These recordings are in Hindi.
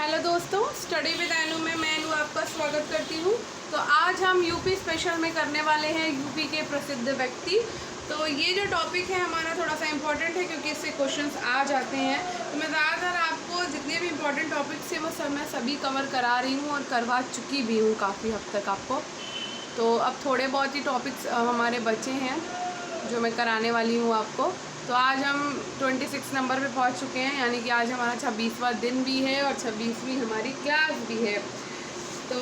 हेलो दोस्तों, स्टडी विद अनु में मैं अनु आपका स्वागत करती हूँ। तो आज हम यूपी स्पेशल में करने वाले हैं यूपी के प्रसिद्ध व्यक्ति। तो ये जो टॉपिक है हमारा थोड़ा सा इम्पोर्टेंट है क्योंकि इससे क्वेश्चंस आ जाते हैं। तो मैं ज़्यादातर आपको जितने भी इम्पोर्टेंट टॉपिक्स हैं वो सब मैं सभी कवर करा रही हूँ और करवा चुकी भी हूँ काफ़ी हद तक आपको। तो अब थोड़े बहुत ही टॉपिक्स हमारे बचे हैं जो मैं कराने वाली हूँ आपको। तो आज हम 26 नंबर पे पहुंच चुके हैं, यानी कि आज हमारा 26वां दिन भी है और 26वीं हमारी क्लास भी है। तो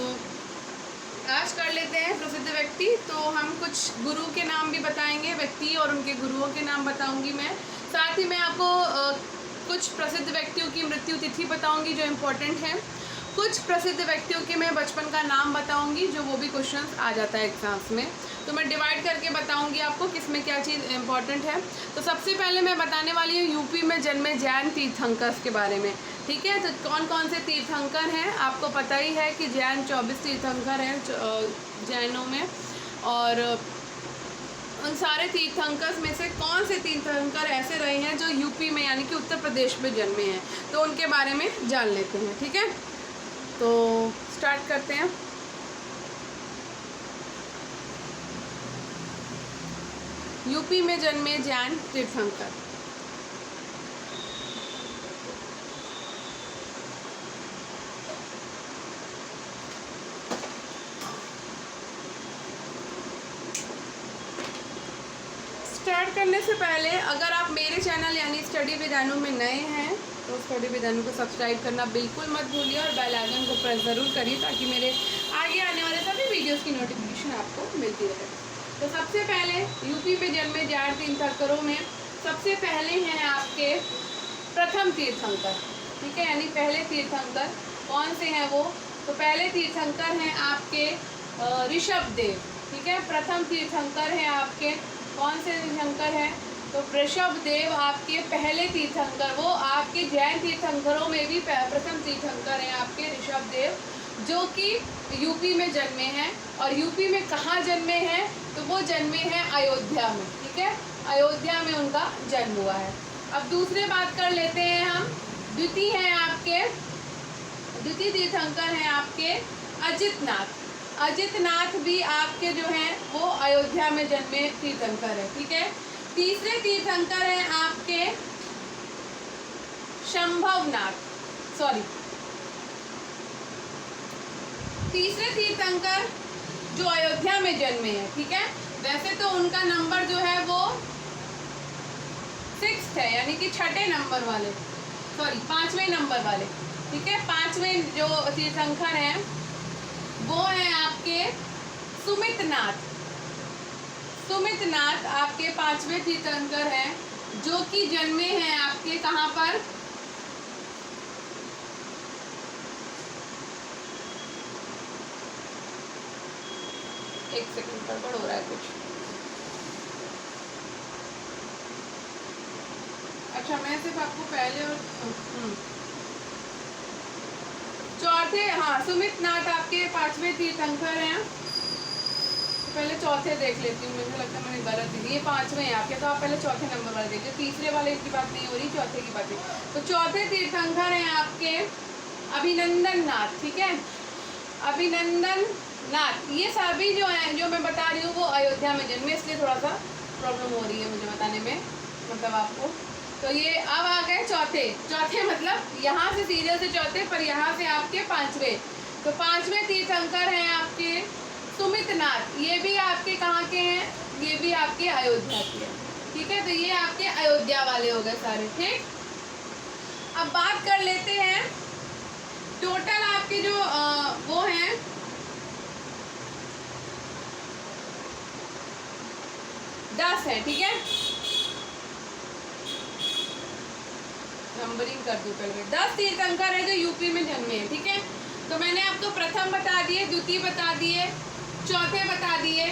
आज कर लेते हैं प्रसिद्ध व्यक्ति। तो हम कुछ गुरु के नाम भी बताएंगे, व्यक्ति और उनके गुरुओं के नाम बताऊंगी मैं। साथ ही मैं आपको कुछ प्रसिद्ध व्यक्तियों की मृत्यु तिथि बताऊंगी जो इम्पोर्टेंट है। कुछ प्रसिद्ध व्यक्तियों के मैं बचपन का नाम बताऊंगी जो वो भी क्वेश्चंस आ जाता है एग्जाम्स में। तो मैं डिवाइड करके बताऊंगी आपको किसमें क्या चीज़ इम्पोर्टेंट है। तो सबसे पहले मैं बताने वाली हूँ यूपी में जन्मे जैन तीर्थंकर्स के बारे में। ठीक है, तो कौन कौन से तीर्थंकर हैं आपको पता ही है कि जैन 24 तीर्थंकर हैं जैनों में। और उन सारे तीर्थंकर्स में से कौन से तीर्थंकर ऐसे रहे हैं जो यूपी में यानी कि उत्तर प्रदेश में जन्मे हैं, तो उनके बारे में जान लेते हैं। ठीक है, तो स्टार्ट करते हैं। यूपी में जन्मे जैन तीर्थंकर। स्टार्ट करने से पहले अगर आप मेरे चैनल यानी स्टडी विद अनु में नए हैं तो स्टडी विद अनु को सब्सक्राइब करना बिल्कुल मत भूलिए और बेल आइकन को प्रेस ज़रूर करिए ताकि मेरे आगे आने वाले सभी वीडियोस की नोटिफिकेशन आपको मिलती रहे। तो सबसे पहले यूपी में जन्मे जैन तीर्थंकरों में सबसे पहले हैं आपके प्रथम तीर्थंकर। ठीक है, यानी पहले तीर्थंकर कौन से हैं वो? तो पहले तीर्थंकर हैं आपके ऋषभ देव। ठीक है, प्रथम तीर्थंकर हैं आपके कौन से तीर्थंकर हैं? तो ऋषभ देव आपके पहले तीर्थंकर, वो आपके जैन तीर्थंकरों में भी प्रथम तीर्थंकर हैं आपके ऋषभ देव, जो कि यूपी में जन्मे हैं। और यूपी में कहाँ जन्मे हैं? तो वो जन्मे हैं अयोध्या में। ठीक है, अयोध्या में उनका जन्म हुआ है। अब दूसरे बात कर लेते हैं हम। द्वितीय हैं आपके, द्वितीय तीर्थंकर हैं आपके अजितनाथ। अजितनाथ भी आपके जो हैं वो अयोध्या में जन्मे तीर्थंकर है। ठीक है, तीसरे तीर्थंकर हैं आपके शंभवनाथ। तीसरे तीर्थंकर जो अयोध्या में जन्मे हैं। ठीक है, वैसे तो उनका नंबर जो है वो 6 है, यानी कि छठे नंबर वाले, 5वें नंबर वाले। ठीक है, 5वें जो तीर्थंकर हैं वो हैं आपके सुमितनाथ। सुमितनाथ आपके 5वें तीर्थंकर हैं जो कि जन्मे हैं आपके कहाँ पर? एक सेकंड, गड़बड़ हो रहा है कुछ। अच्छा, मैं सिर्फ आपको पहले और चौथे, हाँ, सुमितनाथ आपके 5वें तीर्थंकर हैं। तो पहले चौथे देख लेती हूँ, मुझे लगता है मैंने गलत दी। ये 5वें हैं आपके, तो आप पहले चौथे नंबर वाले देखिए। तीसरे वाले की बात नहीं हो रही, चौथे की बात है। तो चौथे तीर्थंकर हैं आपके अभिनंदन नाथ। ठीक है, अभिनंदन नाथ। ये सभी जो हैं जो मैं बता रही हूँ वो अयोध्या में जन्मे, इसलिए थोड़ा सा प्रॉब्लम हो रही है मुझे बताने में, मतलब आपको। तो ये अब आ गए चौथे मतलब यहाँ से सीरियल से चौथे, पर यहाँ से आपके 5वें। तो 5वें तीर्थंकर हैं आपके सुमितनाथ। ये भी आपके कहाँ के हैं? ये भी आपके अयोध्या के हैं। ठीक है, तो ये आपके अयोध्या वाले हो गए सारे। ठीक, अब बात कर लेते हैं टोटल आपके जो वो हैं 10 है। ठीक है, नंबरिंग कर दूं पहले। 10 तीर्थंकर है जो यूपी में जन्मे हैं। ठीक है, तो मैंने आपको प्रथम बता दिए, द्वितीय बता दिए, चौथे बता दिए,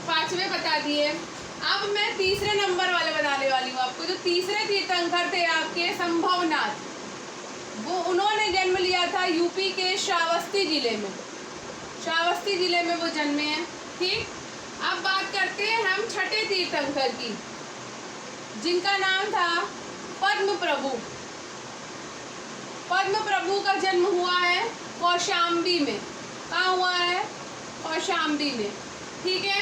5वें बता दिए। अब मैं तीसरे नंबर वाले बताने वाली हूँ आपको। जो तीसरे तीर्थंकर थे आपके संभवनाथ, वो उन्होंने जन्म लिया था यूपी के श्रावस्ती जिले में। श्रावस्ती जिले में वो जन्मे हैं। ठीक, अब बात करते हैं हम छठे तीर्थंकर की, जिनका नाम था पद्म प्रभु। पद्म प्रभु का जन्म हुआ है कौशाम्बी में। कहाँ हुआ है? कौशाम्बी में। ठीक है,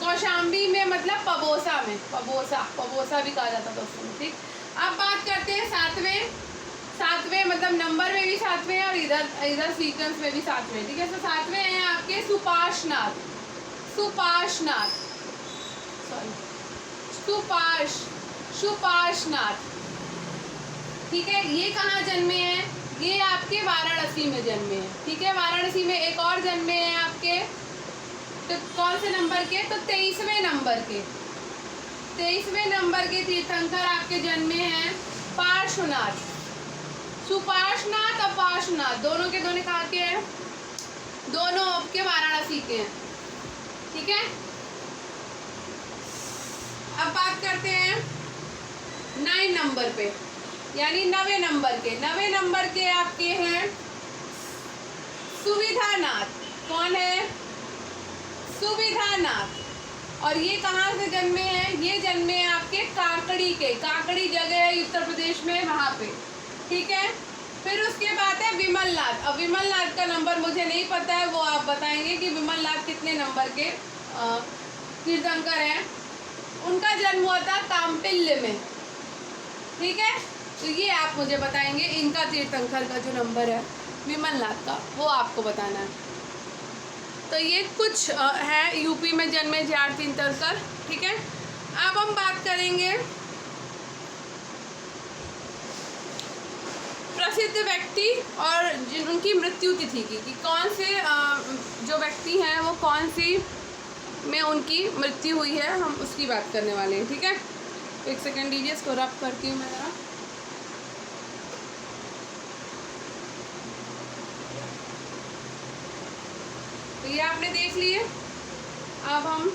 कौशाम्बी में मतलब पबोसा में, पबोसा भी कहा जाता था उस समय। ठीक, अब बात करते हैं सातवें मतलब नंबर में भी सातवें और इधर सीक्वेंस में भी सातवें। ठीक है, तो सातवें हैं आपके सुपाशनाथ। ठीक है, ये कहाँ जन्मे हैं? ये आपके वाराणसी में जन्मे हैं। ठीक है, वाराणसी में एक और जन्मे हैं आपके, तो कौन से नंबर के? तो 23वें नंबर के। 23वें नंबर के तीर्थंकर आपके जन्मे हैं पार्श्वनाथ। सुपार्श्वनाथ और पार्श्वनाथ दोनों के दोनों कहाँ के हैं? दोनों आपके वाराणसी के हैं। ठीक है, अब बात करते हैं 9 नंबर पे, यानी 9वें नंबर के। 9वें नंबर के आपके हैं सुविधानाथ। कौन है? सुविधानाथ। और ये कहाँ से जन्मे हैं? ये जन्मे हैं आपके काकड़ी के। काकड़ी जगह है उत्तर प्रदेश में, वहाँ पे। ठीक है, फिर उसके बाद है विमलनाथ। अब विमलनाथ का नंबर मुझे नहीं पता है, वो आप बताएंगे कि विमलनाथ कितने नंबर के तीर्थंकर हैं। उनका जन्म हुआ था काम्पिल्य में। ठीक है, तो ये आप मुझे बताएंगे, इनका तीर्थंकर का जो नंबर है विमलनाथ का, वो आपको बताना है। तो ये कुछ है यूपी में जन्मे 4 तीर्थंकर। ठीक है, अब हम बात करेंगे प्रसिद्ध व्यक्ति और उनकी मृत्यु तिथि की, कि कौन से जो व्यक्ति हैं वो कौन सी में उनकी मृत्यु हुई है, हम उसकी बात करने वाले हैं। ठीक है, एक सेकेंड दीजिए, इसको रब करती हूँ मैं ज़रा। तो ये आपने देख लिए। अब हम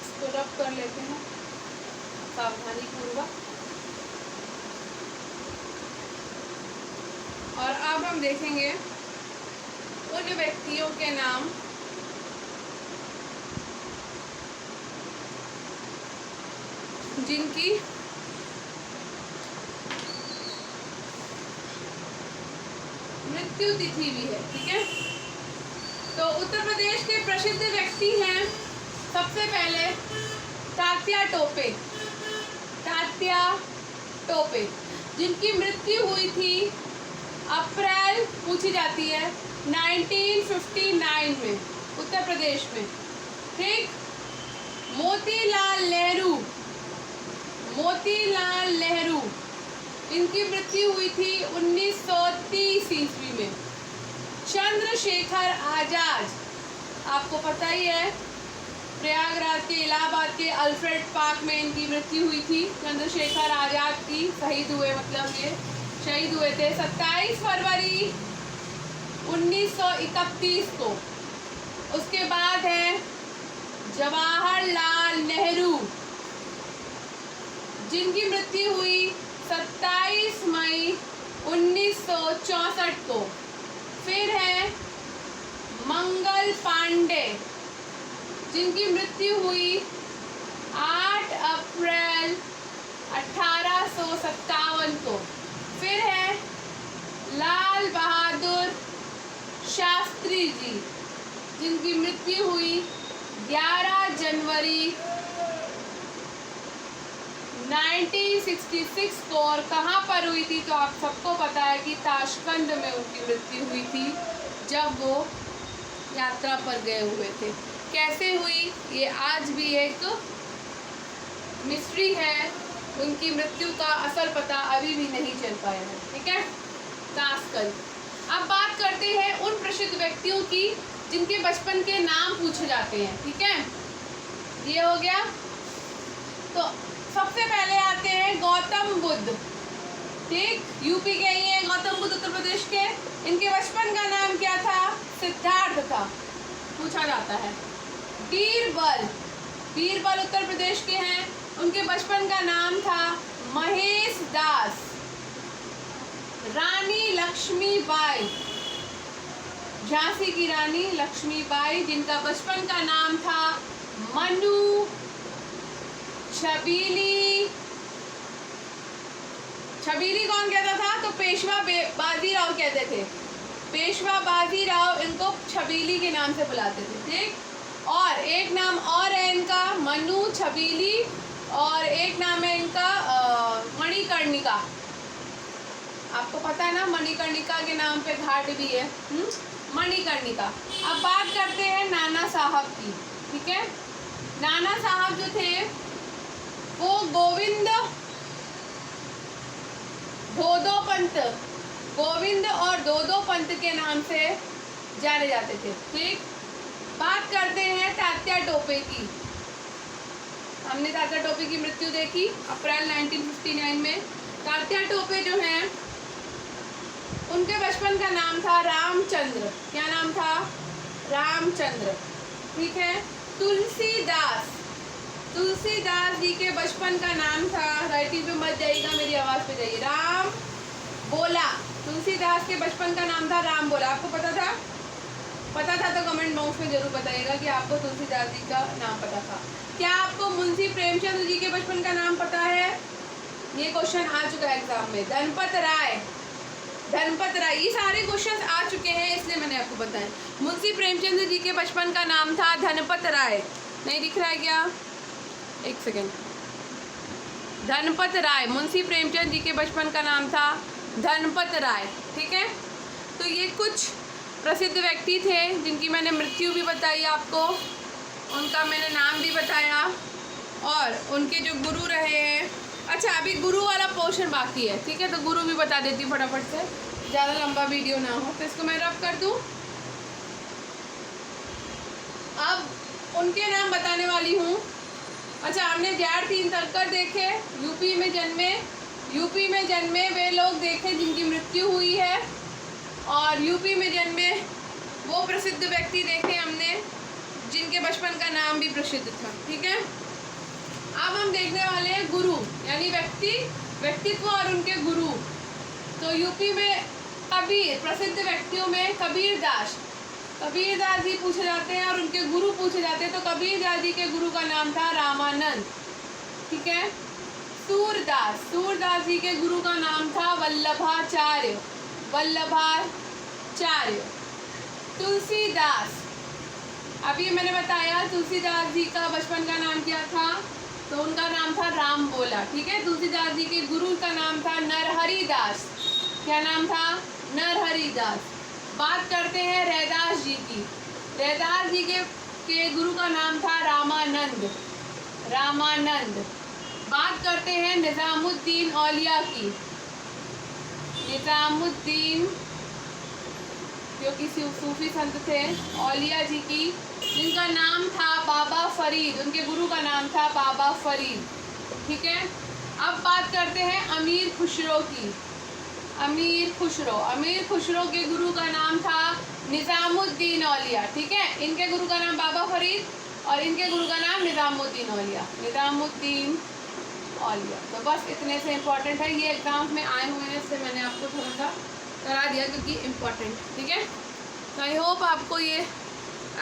इसको रब कर लेते हैं सावधानी पूर्वक। और अब हम देखेंगे उन व्यक्तियों के नाम जिनकी मृत्यु तिथि भी है। ठीक है, तो उत्तर प्रदेश के प्रसिद्ध व्यक्ति हैं सबसे पहले तात्या टोपे, जिनकी मृत्यु हुई थी अप्रैल, पूछी जाती है, 1959 में उत्तर प्रदेश में। ठीक, मोतीलाल नेहरू, इनकी मृत्यु हुई थी 1930 ईस्वी में। चंद्रशेखर आजाद, आपको पता ही है, प्रयागराज के इलाहाबाद के अल्फ्रेड पार्क में इनकी मृत्यु हुई थी। चंद्रशेखर आजाद की शहीद हुए, मतलब ये शहीद हुए थे 27 फरवरी 1931 को। उसके बाद है जवाहरलाल नेहरू, जिनकी मृत्यु हुई 27 मई 1964 को। फिर है मंगल पांडे, जिनकी मृत्यु हुई 8 अप्रैल 1857 को। फिर है लाल बहादुर शास्त्री जी, जिनकी मृत्यु हुई 11 जनवरी 1966 को। और कहाँ पर हुई थी? तो आप सबको पता है कि ताशकंद में उनकी मृत्यु हुई थी, जब वो यात्रा पर गए हुए थे। कैसे हुई, ये आज भी एक मिस्ट्री है। उनकी मृत्यु का असल पता अभी भी नहीं चल पाया है। ठीक है, ताशकंद। अब बात करते हैं उन प्रसिद्ध व्यक्तियों की जिनके बचपन के नाम पूछे जाते हैं। ठीक है, ये हो गया। तो सबसे पहले आते हैं गौतम बुद्ध। ठीक, यूपी के ही हैं गौतम बुद्ध, उत्तर प्रदेश के। इनके बचपन का नाम क्या था? सिद्धार्थ था, पूछा जाता है। बीरबल उत्तर प्रदेश के हैं, उनके बचपन का नाम था महेश दास। रानी लक्ष्मीबाई, झांसी की रानी लक्ष्मीबाई, जिनका बचपन का नाम था मनु छबीली। छबीली कौन कहता था? तो पेशवा बाजीराव कहते थे। पेशवा बाजीराव इनको छबीली के नाम से बुलाते थे, ठीक। और एक नाम और है इनका, मनु छबीली, और एक नाम है इनका मणिकर्णिका। आपको पता है ना, मणिकर्णिका के नाम पे घाट भी है, मणिकर्णिका। अब बात करते हैं नाना साहब की, ठीक है। नाना साहब जो थे वो गोविंद और दो पंत के नाम से जाने जाते थे, ठीक। बात करते हैं तात्या टोपे की। हमने तात्या टोपे की मृत्यु देखी अप्रैल 1959 में। तात्या टोपे जो हैं उनके बचपन का नाम था रामचंद्र। क्या नाम था? रामचंद्र, ठीक है। तुलसीदास जी के बचपन का नाम था, राइटिंग पे मत जाइएगा, मेरी आवाज़ पे जाइए, राम बोला। तुलसीदास के बचपन का नाम था राम बोला। आपको पता था? पता था तो कमेंट बॉक्स में जरूर बताइएगा कि आपको तुलसीदास जी का नाम पता था। क्या आपको मुंशी प्रेमचंद जी के बचपन का नाम पता है? ये क्वेश्चन आ चुका है एग्जाम में। धनपत राय, ये सारे क्वेश्चन आ चुके हैं, इसलिए मैंने आपको बताया। मुंशी प्रेमचंद जी के बचपन का नाम था धनपत राय। नहीं दिख रहा है क्या? एक सेकेंड। धनपत राय, मुंशी प्रेमचंद जी के बचपन का नाम था धनपत राय, ठीक है। तो ये कुछ प्रसिद्ध व्यक्ति थे जिनकी मैंने मृत्यु भी बताई आपको, उनका मैंने नाम भी बताया, और उनके जो गुरु रहे हैं। अच्छा, अभी गुरु वाला पोर्शन बाकी है, ठीक है। तो गुरु भी बता देती हूँ फटाफट से, ज़्यादा लंबा वीडियो ना हो। तो इसको मैं रब कर दूँ। अब उनके नाम बताने वाली हूँ। अच्छा, हमने JAD 3 तलकर देखे, यूपी में जन्मे वे लोग देखे जिनकी मृत्यु हुई है, और यूपी में जन्मे वो प्रसिद्ध व्यक्ति देखे हमने जिनके बचपन का नाम भी प्रसिद्ध था, ठीक है। अब हम देखने वाले हैं गुरु, यानी व्यक्तित्व और उनके गुरु। तो यूपी में कबीर, प्रसिद्ध व्यक्तियों में कबीरदास जी पूछे जाते हैं और उनके गुरु पूछे जाते हैं। तो कबीरदास जी के गुरु का नाम था रामानंद, ठीक है। सूरदास जी के गुरु का नाम था वल्लभाचार्य। तुलसीदास, अभी मैंने बताया तुलसीदास जी का बचपन का नाम क्या था, तो उनका नाम था राम बोला, ठीक है। तुलसीदास जी के गुरु का नाम था नरहरिदास। क्या नाम था? नरहरिदास। बात करते हैं रैदास जी की। रैदास जी के गुरु का नाम था रामानंद। बात करते हैं निज़ामुद्दीन औलिया की। निज़ामुद्दीन जो कि सूफी संत थे, औलिया जी की, जिनका नाम था बाबा फरीद। उनके गुरु का नाम था बाबा फरीद, ठीक है। अब बात करते हैं अमीर खुसरो की। अमीर खुसरो के गुरु का नाम था निज़ामुद्दीन औलिया, ठीक है। इनके गुरु का नाम बाबा फरीद और इनके गुरु का नाम निज़ामुद्दीन औलिया। तो बस इतने से इम्पोर्टेंट है, ये एग्जाम्स में आए हुए हैं, इससे मैंने आपको थोड़ा सा करा दिया क्योंकि इम्पोर्टेंट, ठीक है। तो आई होप आपको ये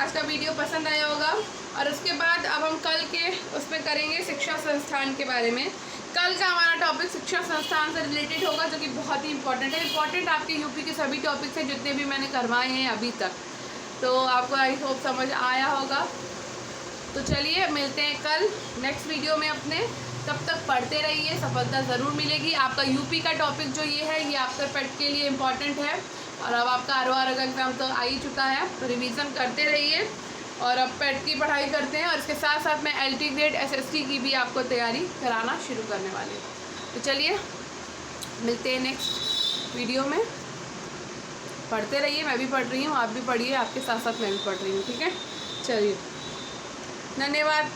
आज का वीडियो पसंद आया होगा। और उसके बाद अब हम कल के उसमें करेंगे शिक्षा संस्थान के बारे में। कल का हमारा टॉपिक शिक्षा संस्थान से रिलेटेड होगा, जो कि बहुत ही इंपॉर्टेंट है। इंपॉर्टेंट आपके यूपी के सभी टॉपिक्स हैं जितने भी मैंने करवाए हैं अभी तक, तो आपको आई होप समझ आया होगा। तो चलिए मिलते हैं कल नेक्स्ट वीडियो में अपने। तब तक पढ़ते रहिए, सफलता ज़रूर मिलेगी। आपका यूपी का टॉपिक जो ये है, ये आपका पेट के लिए इम्पॉर्टेंट है। और अब आपका ROR का एग्ज़ाम तो आ ही चुका है, तो रिवीजन करते रहिए। और अब पेट की पढ़ाई करते हैं, और इसके साथ साथ मैं LT ग्रेड SST की भी आपको तैयारी कराना शुरू करने वाली हूँ। तो चलिए मिलते हैं नेक्स्ट वीडियो में। पढ़ते रहिए, मैं भी पढ़ रही हूँ, आप भी पढ़िए, आपके साथ साथ मैं भी पढ़ रही हूँ, ठीक है। चलिए, धन्यवाद।